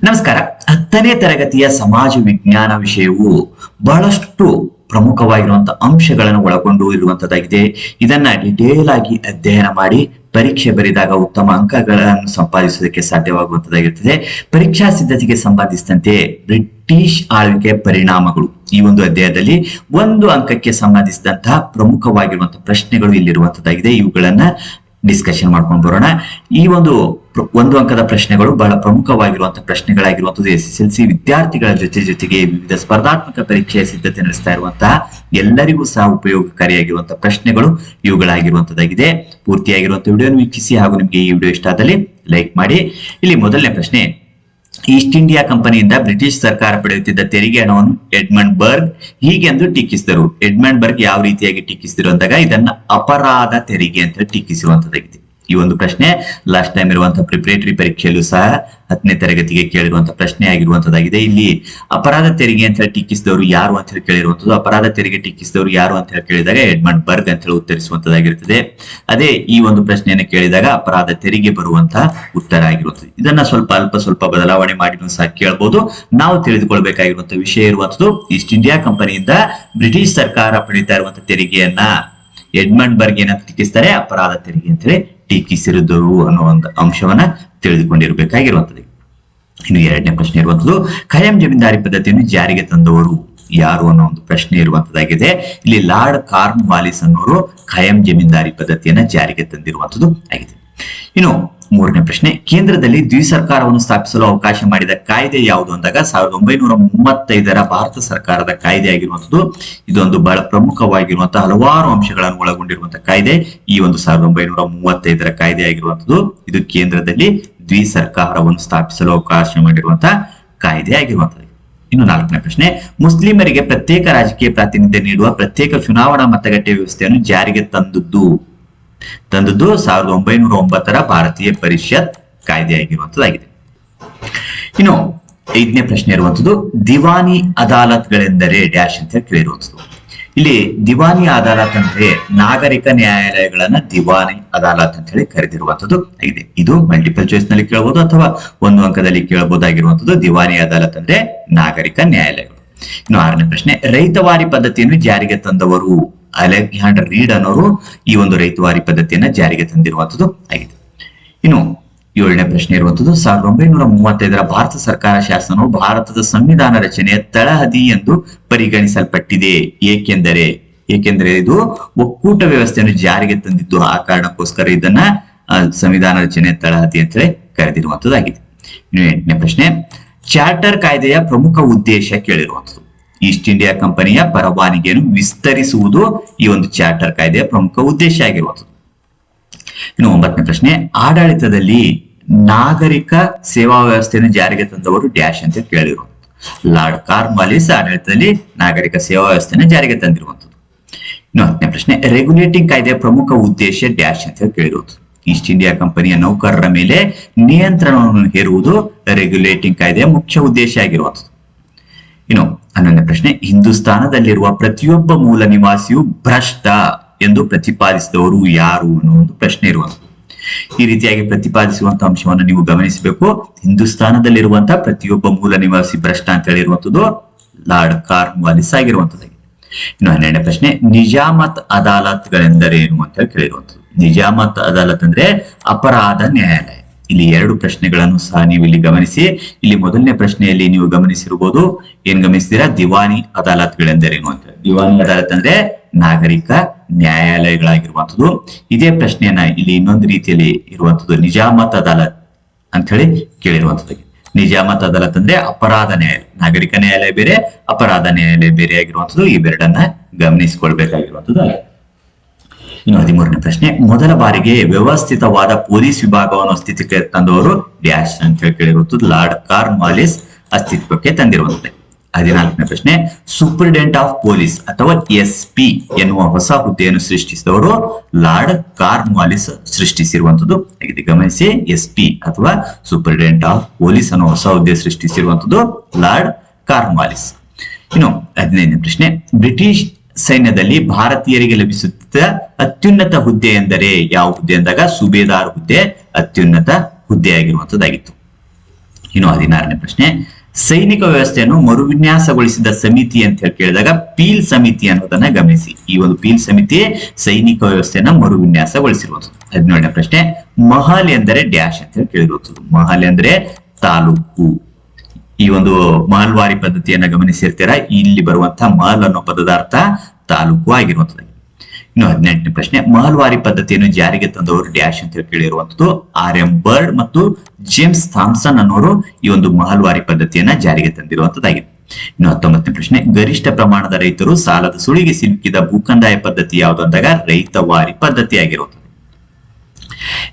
ನಮಸ್ಕಾರ. 10ನೇ ತರಗತಿಯ ಸಮಾಜ ವಿಜ್ಞಾನ ವಿಷಯವು ಬಹಳಷ್ಟು ಪ್ರಮುಖವಾಗಿರುವಂತಹ ಅಂಶಗಳನ್ನು ಒಳಗೊಂಡು ಇರುವಂತದ್ದಾಗಿದೆ. ಇದನ್ನ ಡಿಟೇಲ್ ಆಗಿ ಅಧ್ಯಯನ ಮಾಡಿ ಪರೀಕ್ಷೆ ಬರೆದಾಗ ಉತ್ತಮ ಅಂಕಗಳನ್ನು ಸಂಪಾದಿಸುವುದಕ್ಕೆ ಸಾಧ್ಯವಾಗುವಂತದ್ದಾಗಿರುತ್ತದೆ. ಪರೀಕ್ಷಾ ಸಿದ್ಧತೆಗೆ ಸಂಬಂಧಿಸಿದಂತೆ ಬ್ರಿಟಿಷ್ ಆಳ್ವಿಕೆ ಪರಿಣಾಮಗಳು ಈ ಒಂದು ಅಧ್ಯಾಯದಲ್ಲಿ 1 ಅಂಕಕ್ಕೆ ಸಂಬಂಧಿಸಿದಂತಹ ಪ್ರಮುಖವಾಗಿರುವಂತಹ ಪ್ರಶ್ನೆಗಳು ಇಲ್ಲಿರುವಂತದ್ದಾಗಿದೆ. ಇವುಗಳನ್ನ ಡಿಸ್ಕಷನ್ ಮಾಡ್ಕೊಂಡು ಬರೋಣ. ಈ ಒಂದು 1 ಅಂಕದ ಪ್ರಶ್ನೆಗಳು ಬಹಳ ಪ್ರಮುಖವಾಗಿರುವಂತಹ ಪ್ರಶ್ನೆಗಳಾಗಿರುವಂತದ್ದು SSLC ವಿದ್ಯಾರ್ಥಿಗಳ ಜೊತೆಗೆ ವಿವಿಧ ಸ್ಪರ್ಧಾತ್ಮಕ ಪರೀಕ್ಷೆಯ ಸಿದ್ಧತೆ ನಡೆಸ್ತಾ ಇರುವಂತಹ ಎಲ್ಲರಿಗೂ ಸಹ ಉಪಯೋಗಕಾರಿಯಾಗಿರುವಂತಹ ಪ್ರಶ್ನೆಗಳು ಇವುಗಳಾಗಿರುವಂತದ್ದಾಗಿದೆ. ಪೂರ್ತಿಯಾಗಿರುವಂತಹ ವಿಡಿಯೋನ ವೀಕ್ಷಿಸಿ ಹಾಗೂ ನಿಮಗೆ ಈ ವಿಡಿಯೋ ಇಷ್ಟ ಆದಲ್ಲಿ ಲೈಕ್ ಮಾಡಿ. ಇಲ್ಲಿ ಮೊದಲನೇ ಪ್ರಶ್ನೆ, ಈಸ್ಟ್ ಇಂಡಿಯಾ ಕಂಪನಿಯಿಂದ ಬ್ರಿಟಿಷ್ ಸರ್ಕಾರ ಪಡೆಯುತ್ತಿದ್ದ ತೆರಿಗೆ ಹಣವನ್ನು ಎಡ್ಮಂಡ್ ಬರ್ಗ್ ಹೀಗೆಂದು ಟೀಕಿಸಿದರು. ಎಡ್ಮಂಡ್ ಬರ್ಗ್ ಯಾವ ರೀತಿಯಾಗಿ ಟೀಕಿಸಿದರು ಅಂದಾಗ ಇದನ್ನ ಅಪರಾಧ ತೆರಿಗೆ ಅಂತ ಟೀಕಿಸಿರುವಂತದ್ದಾಗಿದೆ. ಈ ಒಂದು ಪ್ರಶ್ನೆ ಲಾಸ್ಟ್ ಟೈಮ್ ಇರುವಂತಹ ಪ್ರಿಪರೇಟರಿ ಪರೀಕ್ಷೆಯಲ್ಲೂ ಸಹ 10ನೇ ತರಗತಿಗೆ ಕೇಳಿರುವಂತಹ ಪ್ರಶ್ನೆ ಆಗಿರುವಂತದ್ದಾಗಿದೆ. ಇಲ್ಲಿ ಅಪರಾಧ ತೆರಿಗೆ ಅಂತ ಹೇಳಿ ಟೀಕಿಸಿದವರು ಯಾರು ಅಂತ ಹೇಳಿ ಕೇಳಿರುವಂತದ್ದು. ಅಪರಾಧ ತೆರಿಗೆ ಟೀಕಿಸಿದವರು ಯಾರು ಅಂತ ಹೇಳಿ ಕೇಳಿದಾಗ ಎಡ್ಮಂಡ್ ಬರ್ಗ್ ಅಂತ ಹೇಳಿ ಉತ್ತರಿಸುವಂತದ್ದಾಗಿರುತ್ತದೆ. ಅದೇ ಈ ಒಂದು ಪ್ರಶ್ನೆಯನ್ನು ಕೇಳಿದಾಗ ಅಪರಾಧ ತೆರಿಗೆ ಬರುವಂತಹ ಉತ್ತರ ಆಗಿರುತ್ತದೆ. ಇದನ್ನ ಸ್ವಲ್ಪ ಬದಲಾವಣೆ ಮಾಡಿ ಸಹ ಕೇಳಬಹುದು. ನಾವು ತಿಳಿದುಕೊಳ್ಬೇಕಾಗಿರುವಂತಹ ವಿಷಯ ಇರುವಂತದ್ದು ಈಸ್ಟ್ ಇಂಡಿಯಾ ಕಂಪನಿಯಿಂದ ಬ್ರಿಟಿಷ್ ಸರ್ಕಾರ ಪಡೀತಾ ಇರುವಂತಹ ತೆರಿಗೆಯನ್ನ ಎಡ್ಮಂಡ್ ಬರ್ಗ್ ಏನಂತ ಟೀಕಿಸ್ತಾರೆ, ಅಪರಾಧ ತೆರಿಗೆ ಅಂತ ಹೇಳಿ ಟೀಕಿಸಿರುವುದು ಅನ್ನೋ ಒಂದು ಅಂಶವನ್ನ ತಿಳಿದುಕೊಂಡಿರಬೇಕಾಗಿರುವಂತದ್ದು. ಇನ್ನು 2ನೇ ಪ್ರಶ್ನೆ ಇರುವಂತದ್ದು, ಖಾಯಂ ಜಮೀನ್ದಾರಿ ಪದ್ಧತಿಯನ್ನು ಜಾರಿಗೆ ತಂದವರು ಯಾರು ಅನ್ನೋ ಒಂದು ಪ್ರಶ್ನೆ ಇರುವಂತದ್ದಾಗಿದೆ. ಇಲ್ಲಿ ಲಾರ್ಡ್ ಕಾರ್ನ್ ವಾಲಿಸ್ ಅನ್ನೋರು ಖಾಯಂ ಜಮೀನ್ದಾರಿ ಪದ್ಧತಿಯನ್ನ ಜಾರಿಗೆ ತಂದಿರುವಂತದ್ದು ಆಗಿದೆ. ಇನ್ನು 3ನೇ ಪ್ರಶ್ನೆ, ಕೇಂದ್ರದಲ್ಲಿ ದ್ವಿಸರ್ಕಾರವನ್ನು ಸ್ಥಾಪಿಸಲು ಅವಕಾಶ ಮಾಡಿದ ಕಾಯ್ದೆ ಯಾವುದು ಅಂದಾಗ 1935ರ ಭಾರತ ಸರ್ಕಾರದ ಕಾಯ್ದೆ ಆಗಿರುವಂತದ್ದು. ಇದೊಂದು ಬಹಳ ಪ್ರಮುಖವಾಗಿರುವಂತಹ ಹಲವಾರು ಅಂಶಗಳನ್ನು ಒಳಗೊಂಡಿರುವಂತಹ ಕಾಯ್ದೆ ಈ ಒಂದು 1935ರ ಕಾಯ್ದೆ ಆಗಿರುವಂತದ್ದು. ಇದು ಕೇಂದ್ರದಲ್ಲಿ ದ್ವಿಸರ್ಕಾರವನ್ನು ಸ್ಥಾಪಿಸಲು ಅವಕಾಶ ಮಾಡಿರುವಂತಹ ಕಾಯ್ದೆ ಆಗಿರುವಂತದ್ದು. ಇನ್ನು 4ನೇ ಪ್ರಶ್ನೆ, ಮುಸ್ಲಿಮರಿಗೆ ಪ್ರತ್ಯೇಕ ರಾಜಕೀಯ ಪ್ರಾತಿನಿಧ್ಯ ನೀಡುವ ಪ್ರತ್ಯೇಕ ಚುನಾವಣಾ ಮತಗಟ್ಟೆ ವ್ಯವಸ್ಥೆಯನ್ನು ಜಾರಿಗೆ ತಂದದ್ದು 1909ರ ಭಾರತೀಯ ಪರಿಷತ್ ಕಾಯ್ದೆ ಆಗಿರುವಂತದ್ದಾಗಿದೆ. ಇನ್ನು 5ನೇ ಪ್ರಶ್ನೆ ಇರುವಂತದ್ದು, ದಿವಾನಿ ಅದಾಲತ್ಗಳೆಂದರೆ ಡ್ಯಾಶ್ ಅಂತ ಕೇಳಿರುವಂತದ್ದು. ಇಲ್ಲಿ ದಿವಾನಿ ಅದಾಲತ್ ಅಂದ್ರೆ ನಾಗರಿಕ ನ್ಯಾಯಾಲಯಗಳನ್ನ ದಿವಾನಿ ಅದಾಲತ್ ಅಂತ ಹೇಳಿ ಕರೆದಿರುವಂತದ್ದು ಆಗಿದೆ. ಇದು ಮಲ್ಟಿಪಲ್ ಚಾಯ್ಸ್ ನಲ್ಲಿ ಕೇಳಬಹುದು ಅಥವಾ 1 ಅಂಕದಲ್ಲಿ ಕೇಳಬಹುದಾಗಿರುವಂತದ್ದು. ದಿವಾನಿ ಅದಾಲತ್ ಅಂದ್ರೆ ನಾಗರಿಕ ನ್ಯಾಯಾಲಯಗಳು. ಇನ್ನು 6ನೇ ಪ್ರಶ್ನೆ, ರೈತವಾರಿ ಪದ್ಧತಿಯನ್ನು ಜಾರಿಗೆ ತಂದವರು ಅಲೆಕ್ಸಾಂಡರ್ ರೀಡ್ ಅನ್ನೋರು ಈ ಒಂದು ರೈತವಾರಿ ಪದ್ಧತಿಯನ್ನ ಜಾರಿಗೆ ತಂದಿರುವಂತದ್ದು ಆಗಿದೆ. ಇನ್ನು 7ನೇ ಪ್ರಶ್ನೆ ಇರುವಂತದ್ದು, 1935ರ ಭಾರತ ಸರ್ಕಾರ ಶಾಸನವು ಭಾರತದ ಸಂವಿಧಾನ ರಚನೆಯ ತಳಹದಿ ಎಂದು ಪರಿಗಣಿಸಲ್ಪಟ್ಟಿದೆ. ಏಕೆಂದರೆ ಇದು ಒಕ್ಕೂಟ ವ್ಯವಸ್ಥೆಯನ್ನು ಜಾರಿಗೆ ತಂದಿದ್ದು. ಆ ಕಾರಣಕ್ಕೋಸ್ಕರ ಇದನ್ನ ಸಂವಿಧಾನ ರಚನೆಯ ತಳಹದಿ ಅಂತ ಹೇಳಿ ಕರೆದಿರುವಂತದ್ದಾಗಿದೆ. ಇನ್ನು 8ನೇ ಪ್ರಶ್ನೆ, ಚಾರ್ಟರ್ ಕಾಯ್ದೆಯ ಪ್ರಮುಖ ಉದ್ದೇಶ ಕೇಳಿರುವಂತದ್ದು. ಈಸ್ಟ್ ಇಂಡಿಯಾ ಕಂಪನಿಯ ಪರವಾನಗಿಯನ್ನು ವಿಸ್ತರಿಸುವುದು ಈ ಒಂದು ಚಾರ್ಟರ್ ಕಾಯ್ದೆಯ ಪ್ರಮುಖ ಉದ್ದೇಶ ಆಗಿರುವಂತದ್ದು. ಇನ್ನು 9ನೇ ಪ್ರಶ್ನೆ, ಆಡಳಿತದಲ್ಲಿ ನಾಗರಿಕ ಸೇವಾ ವ್ಯವಸ್ಥೆಯನ್ನು ಜಾರಿಗೆ ತಂದವರು ಡ್ಯಾಶ್ ಅಂತ ಕೇಳಿರುವಂತದ್ದು. ಲಾರ್ಡ್ ಕಾರ್ನ್ ವಾಲಿಸ್ ಆಡಳಿತದಲ್ಲಿ ನಾಗರಿಕ ಸೇವಾ ವ್ಯವಸ್ಥೆಯನ್ನು ಜಾರಿಗೆ ತಂದಿರುವಂತದ್ದು. ಇನ್ನು 10ನೇ ಪ್ರಶ್ನೆ, ರೆಗ್ಯುಲೇಟಿಂಗ್ ಕಾಯ್ದೆಯ ಪ್ರಮುಖ ಉದ್ದೇಶ ಡ್ಯಾಶ್ ಅಂತ ಕೇಳಿರುವಂತದ್ದು. ಈಸ್ಟ್ ಇಂಡಿಯಾ ಕಂಪನಿಯ ನೌಕರರ ಮೇಲೆ ನಿಯಂತ್ರಣವನ್ನು ಹೇರುವುದು ರೆಗ್ಯುಲೇಟಿಂಗ್ ಕಾಯ್ದೆಯ ಮುಖ್ಯ ಉದ್ದೇಶ ಆಗಿರುವಂತದ್ದು. ಇನ್ನು 11ನೇ ಪ್ರಶ್ನೆ, ಹಿಂದೂಸ್ತಾನದಲ್ಲಿರುವ ಪ್ರತಿಯೊಬ್ಬ ಮೂಲ ನಿವಾಸಿಯು ಭ್ರಷ್ಟ ಎಂದು ಪ್ರತಿಪಾದಿಸಿದವರು ಯಾರು ಅನ್ನೋ ಒಂದು ಪ್ರಶ್ನೆ ಇರುವಂತದ್ದು. ಈ ರೀತಿಯಾಗಿ ಪ್ರತಿಪಾದಿಸುವಂತಹ ಅಂಶವನ್ನು ನೀವು ಗಮನಿಸಬೇಕು. ಹಿಂದೂಸ್ತಾನದಲ್ಲಿರುವಂತಹ ಪ್ರತಿಯೊಬ್ಬ ಮೂಲ ನಿವಾಸಿ ಭ್ರಷ್ಟ ಅಂತ ಹೇಳಿರುವಂತದ್ದು ಲಾರ್ಡ್ ಕಾರ್ನ್ ವಾಲಿಸ್ ಆಗಿರುವಂತದ್ದು. ಇನ್ನು 12ನೇ ಪ್ರಶ್ನೆ, ನಿಜಾಮತ್ ಅದಾಲತ್ಗಳೆಂದರೆ ಏನು ಅಂತ ಕೇಳಿರುವಂತದ್ದು. ನಿಜಾಮತ್ ಅದಾಲತ್ ಅಂದ್ರೆ ಅಪರಾಧ ನ್ಯಾಯಾಲಯ. ಇಲ್ಲಿ 2 ಪ್ರಶ್ನೆಗಳನ್ನು ಸಹ ನೀವು ಇಲ್ಲಿ ಗಮನಿಸಿ. ಇಲ್ಲಿ ಮೊದಲನೇ ಪ್ರಶ್ನೆಯಲ್ಲಿ ನೀವು ಗಮನಿಸಿರಬಹುದು, ಏನ್ ಗಮನಿಸಿದೀರಾ, ದಿವಾನಿ ಅದಾಲತ್ಗಳೆಂದರೇನು ಅಂತ. ದಿವಾನಿ ಅದಾಲತ್ ಅಂದ್ರೆ ನಾಗರಿಕ ನ್ಯಾಯಾಲಯಗಳಾಗಿರುವಂತದ್ದು. ಇದೇ ಪ್ರಶ್ನೆಯನ್ನ ಇಲ್ಲಿ ಇನ್ನೊಂದು ರೀತಿಯಲ್ಲಿ ಇರುವಂತದ್ದು ನಿಜಾಮತ್ ಅದಾಲತ್ ಅಂತ ಹೇಳಿ ಕೇಳಿರುವಂತದ್ದು. ನಿಜಾಮತ್ ಅದಾಲತ್ ಅಂದ್ರೆ ಅಪರಾಧ ನ್ಯಾಯಾಲಯ. ನಾಗರಿಕ ನ್ಯಾಯಾಲಯ ಬೇರೆ, ಅಪರಾಧ ನ್ಯಾಯಾಲಯ ಬೇರೆ ಆಗಿರುವಂತದ್ದು. ಇವೆರಡನ್ನ ಗಮನಿಸಿಕೊಳ್ಬೇಕಾಗಿರುವಂತದ್ದು. ಇನ್ನು 13ನೇ ಪ್ರಶ್ನೆ, ಮೊದಲ ಬಾರಿಗೆ ವ್ಯವಸ್ಥಿತವಾದ ಪೊಲೀಸ್ ವಿಭಾಗವನ್ನು ಅಸ್ತಿತ್ವಕ್ಕೆ ತಂದವರು ಡ್ಯಾಶ್ ಅಂತ ಹೇಳಿ ಕೇಳಿರುವಂತದ್ದು. ಲಾರ್ಡ್ ಕಾರ್ನ್ ವಾಲಿಸ್ ಅಸ್ತಿತ್ವಕ್ಕೆ ತಂದಿರುವಂತದ್ದು. 14ನೇ ಪ್ರಶ್ನೆ, ಸೂಪರಿಂಟೆಂಡೆಂಟ್ ಆಫ್ ಪೊಲೀಸ್ ಅಥವಾ SP ಎನ್ನುವ ಹೊಸ ಹುದ್ದೆಯನ್ನು ಸೃಷ್ಟಿಸಿದವರು ಲಾರ್ಡ್ ಕಾರ್ನ್ ವಾಲಿಸ್ ಸೃಷ್ಟಿಸಿರುವಂತದ್ದು ಆಗಿದೆ. ಗಮನಿಸಿ, SP ಅಥವಾ ಸೂಪರಿಂಟೆಂಡೆಂಟ್ ಆಫ್ ಪೊಲೀಸ್ ಅನ್ನೋ ಹೊಸ ಹುದ್ದೆ ಸೃಷ್ಟಿಸಿರುವಂತದ್ದು ಲಾರ್ಡ್ ಕಾರ್ನ್ ವಾಲಿಸ್. ಇನ್ನು 15ನೇ ಪ್ರಶ್ನೆ, ಬ್ರಿಟಿಷ್ ಸೈನ್ಯದಲ್ಲಿ ಭಾರತೀಯರಿಗೆ ಲಭಿಸುತ್ತಿದ್ದ ಅತ್ಯುನ್ನತ ಹುದ್ದೆ ಎಂದರೆ ಯಾವ ಹುದ್ದೆ ಅಂದಾಗ ಸುಬೇದಾರ್ ಹುದ್ದೆ ಅತ್ಯುನ್ನತ ಹುದ್ದೆ ಆಗಿರುವಂತದ್ದಾಗಿತ್ತು. ಇನ್ನು 16ನೇ ಪ್ರಶ್ನೆ, ಸೈನಿಕ ವ್ಯವಸ್ಥೆಯನ್ನು ಮರುವಿನ್ಯಾಸಗೊಳಿಸಿದ ಸಮಿತಿ ಅಂತ ಹೇಳಿ ಕೇಳಿದಾಗ ಪೀಲ್ ಸಮಿತಿ ಅನ್ನೋದನ್ನ ಗಮನಿಸಿ. ಈ ಒಂದು ಪೀಲ್ ಸಮಿತಿ ಸೈನಿಕ ವ್ಯವಸ್ಥೆಯನ್ನ ಮರುವಿನ್ಯಾಸಗೊಳಿಸಿರುವಂಥದ್ದು. 17ನೇ ಪ್ರಶ್ನೆ, ಮಹಲ್ ಎಂದರೆ ಡ್ಯಾಶ್ ಅಂತ ಹೇಳಿ ಕೇಳಿರುವಂಥದ್ದು. ಮಹಲ್ ಅಂದ್ರೆ ತಾಲೂಕು. ಈ ಒಂದು ಮಹಲ್ವಾರಿ ಪದ್ಧತಿಯನ್ನ ಗಮನಿಸಿರ್ತೀರಾ. ಇಲ್ಲಿ ಬರುವಂತಹ ಮಹಲ್ ಅನ್ನೋ ಪದದ ಅರ್ಥ ತಾಲೂಕು ಆಗಿರುವಂಥದ್ದು. ಇನ್ನು 18ನೇ ಪ್ರಶ್ನೆ, ಮಹಲ್ವಾರಿ ಪದ್ಧತಿಯನ್ನು ಜಾರಿಗೆ ತಂದವರು ಡ್ಯಾಶ್ ಅಂತ ಹೇಳಿ ಕೇಳಿರುವಂತದ್ದು. R.M. ಬರ್ಡ್ ಮತ್ತು ಜೇಮ್ಸ್ ಥಾಮ್ಸನ್ ಅನ್ನೋರು ಈ ಒಂದು ಮಹಲ್ವಾರಿ ಪದ್ಧತಿಯನ್ನ ಜಾರಿಗೆ ತಂದಿರುವಂತದ್ದಾಗಿದೆ. ಇನ್ನು 19ನೇ ಪ್ರಶ್ನೆ, ಗರಿಷ್ಠ ಪ್ರಮಾಣದ ರೈತರು ಸಾಲದ ಸುಳಿಗೆ ಸಿಲುಕಿದ ಭೂಕಂದಾಯ ಪದ್ಧತಿ ಯಾವುದು ಅಂದಾಗ ರೈತವಾರಿ ಪದ್ಧತಿ ಆಗಿರುತ್ತದೆ.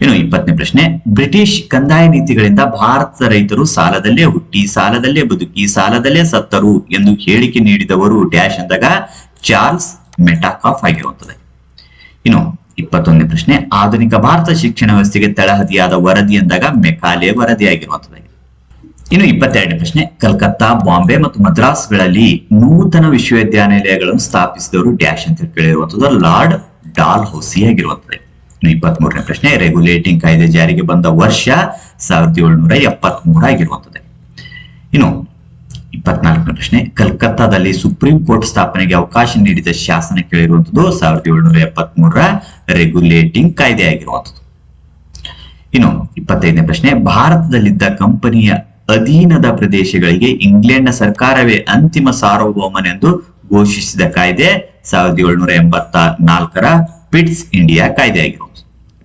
ಇನ್ನು 20ನೇ ಪ್ರಶ್ನೆ, ಬ್ರಿಟಿಷ್ ಕಂದಾಯ ನೀತಿಗಳಿಂದ ಭಾರತದ ರೈತರು ಸಾಲದಲ್ಲೇ ಹುಟ್ಟಿ ಸಾಲದಲ್ಲೇ ಬದುಕಿ ಸಾಲದಲ್ಲೇ ಸತ್ತರು ಎಂದು ಹೇಳಿಕೆ ನೀಡಿದವರು ಡ್ಯಾಶ್ ಅಂದಾಗ ಚಾರ್ಲ್ಸ್ ಮೆಟಾಕಾಫ್ ಆಗಿರುವಂತದ್ದು. ಇನ್ನು 21ನೇ ಪ್ರಶ್ನೆ, ಆಧುನಿಕ ಭಾರತ ಶಿಕ್ಷಣ ವ್ಯವಸ್ಥೆಗೆ ತಳಹದಿಯಾದ ವರದಿ ಅಂದಾಗ ಮೆಕಾಲೆ ವರದಿ ಆಗಿರುವಂತದ್ದಾಗಿದೆ. ಇನ್ನು 22ನೇ ಪ್ರಶ್ನೆ, ಕಲ್ಕತ್ತಾ, ಬಾಂಬೆ ಮತ್ತು ಮದ್ರಾಸ್ಗಳಲ್ಲಿ ನೂತನ ವಿಶ್ವವಿದ್ಯಾನಿಲಯಗಳನ್ನು ಸ್ಥಾಪಿಸಿದವರು ಡ್ಯಾಶ್ ಅಂತ ಕೇಳಿರುವಂತದ್ದು ಲಾರ್ಡ್ ಡಾಲ್ ಹೌಸಿ ಆಗಿರುವಂತದ್ದು. ಇನ್ನು 23ನೇ ಪ್ರಶ್ನೆ, ರೆಗ್ಯುಲೇಟಿಂಗ್ ಕಾಯ್ದೆ ಜಾರಿಗೆ ಬಂದ ವರ್ಷ 1773 ಆಗಿರುವಂತದ್ದು. ಇನ್ನು 24ನೇ ಪ್ರಶ್ನೆ, ಕಲ್ಕತ್ತಾದಲ್ಲಿ ಸುಪ್ರೀಂ ಕೋರ್ಟ್ ಸ್ಥಾಪನೆಗೆ ಅವಕಾಶ ನೀಡಿದ ಶಾಸನ ಕೇಳಿರುವಂತದ್ದು 1773 ರೆಗ್ಯುಲೇಟಿಂಗ್ ಕಾಯ್ದೆ ಆಗಿರುವಂತದ್ದು. ಇನ್ನು 25ನೇ ಪ್ರಶ್ನೆ, ಭಾರತದಲ್ಲಿದ್ದ ಕಂಪನಿಯ ಅಧೀನದ ಪ್ರದೇಶಗಳಿಗೆ ಇಂಗ್ಲೆಂಡ್ನ ಸರ್ಕಾರವೇ ಅಂತಿಮ ಸಾರ್ವಭೌಮನೆಂದು ಘೋಷಿಸಿದ ಕಾಯ್ದೆ 1784 ಪಿಟ್ಸ್ ಇಂಡಿಯಾ ಕಾಯ್ದೆ ಆಗಿರುವುದು.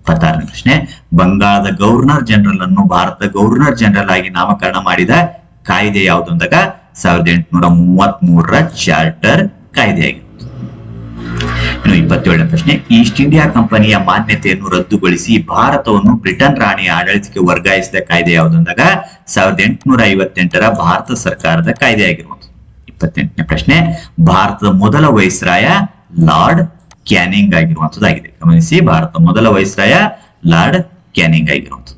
26ನೇ ಪ್ರಶ್ನೆ, ಬಂಗಾಳದ ಗವರ್ನರ್ ಜನರಲ್ ಅನ್ನು ಭಾರತದ ಗವರ್ನರ್ ಜನರಲ್ ಆಗಿ ನಾಮಕರಣ ಮಾಡಿದ ಕಾಯ್ದೆ ಯಾವುದು ಅಂದಾಗ 1833 ಚಾರ್ಟರ್ ಕಾಯ್ದೆ ಆಗಿರುವುದು. ಇನ್ನು 27ನೇ ಪ್ರಶ್ನೆ, ಈಸ್ಟ್ ಇಂಡಿಯಾ ಕಂಪನಿಯ ಮಾನ್ಯತೆಯನ್ನು ರದ್ದುಗೊಳಿಸಿ ಭಾರತವನ್ನು ಬ್ರಿಟನ್ ರಾಣಿಯ ಆಡಳಿತಕ್ಕೆ ವರ್ಗಾಯಿಸಿದ ಕಾಯ್ದೆ ಯಾವುದು ಅಂದಾಗ 1858 ಭಾರತ ಸರ್ಕಾರದ ಕಾಯ್ದೆ ಆಗಿರುವುದು. 28ನೇ ಪ್ರಶ್ನೆ, ಭಾರತದ ಮೊದಲ ವೈಸ್ರಾಯ ಲಾರ್ಡ್ ಕ್ಯಾನಿಂಗ್ ಆಗಿರುವಂತದ್ದಾಗಿದೆ. ಗಮನಿಸಿ, ಭಾರತದ ಮೊದಲ ವೈಸ್ರಾಯ ಲಾರ್ಡ್ ಕ್ಯಾನಿಂಗ್ ಆಗಿರುವಂತದ್ದು.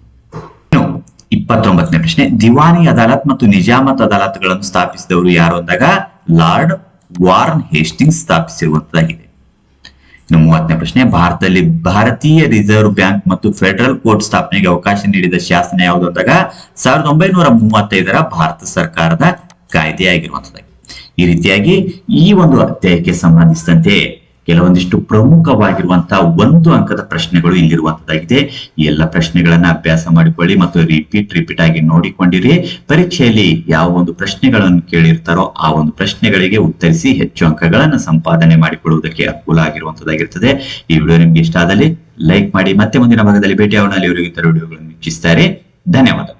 29ನೇ ಪ್ರಶ್ನೆ, ದಿವಾನಿ ಅದಾಲತ್ ಮತ್ತು ನಿಜಾಮತ್ ಅದಾಲತ್ಗಳನ್ನು ಸ್ಥಾಪಿಸಿದವರು ಯಾರು ಅಂದಾಗ ಲಾರ್ಡ್ ವಾರ್ನ್ ಹೇಸ್ಟಿಂಗ್ಸ್ ಸ್ಥಾಪಿಸಿರುವಂತದ್ದಾಗಿದೆ. ಇನ್ನು 30ನೇ ಪ್ರಶ್ನೆ, ಭಾರತದಲ್ಲಿ ಭಾರತೀಯ ರಿಸರ್ವ್ ಬ್ಯಾಂಕ್ ಮತ್ತು ಫೆಡರಲ್ ಕೋರ್ಟ್ ಸ್ಥಾಪನೆಗೆ ಅವಕಾಶ ನೀಡಿದ ಶಾಸನ ಯಾವುದು ಅಂದಾಗ 1935 ಭಾರತ ಸರ್ಕಾರದ ಕಾಯ್ದೆ ಆಗಿರುವಂತದ್ದಾಗಿದೆ. ಈ ರೀತಿಯಾಗಿ ಈ ಒಂದು ಅಧ್ಯಾಯಕ್ಕೆ ಸಂಬಂಧಿಸಿದಂತೆ ಕೆಲವೊಂದಿಷ್ಟು ಪ್ರಮುಖವಾಗಿರುವಂತಹ 1 ಅಂಕದ ಪ್ರಶ್ನೆಗಳು ಇಲ್ಲಿರುವಂತದ್ದಾಗಿದೆ. ಈ ಎಲ್ಲ ಪ್ರಶ್ನೆಗಳನ್ನ ಅಭ್ಯಾಸ ಮಾಡಿಕೊಳ್ಳಿ ಮತ್ತು ರಿಪೀಟ್ ಆಗಿ ನೋಡಿಕೊಂಡಿರಿ. ಪರೀಕ್ಷೆಯಲ್ಲಿ ಯಾವ ಒಂದು ಪ್ರಶ್ನೆಗಳನ್ನು ಕೇಳಿರ್ತಾರೋ ಆ ಒಂದು ಪ್ರಶ್ನೆಗಳಿಗೆ ಉತ್ತರಿಸಿ ಹೆಚ್ಚು ಅಂಕಗಳನ್ನು ಸಂಪಾದನೆ ಮಾಡಿಕೊಳ್ಳುವುದಕ್ಕೆ ಅನುಕೂಲ ಆಗಿರುವಂತದ್ದಾಗಿರ್ತದೆ. ಈ ವಿಡಿಯೋ ನಿಮ್ಗೆ ಇಷ್ಟ ಆದಲ್ಲಿ ಲೈಕ್ ಮಾಡಿ. ಮತ್ತೆ ಮುಂದಿನ ಭಾಗದಲ್ಲಿ ಭೇಟಿಯಾಗೋಣ. ಅಲ್ಲಿವರೆಗೆ ವಿಡಿಯೋಗಳನ್ನು ವೀಕ್ಷಿಸ್ತಾರೆ. ಧನ್ಯವಾದ.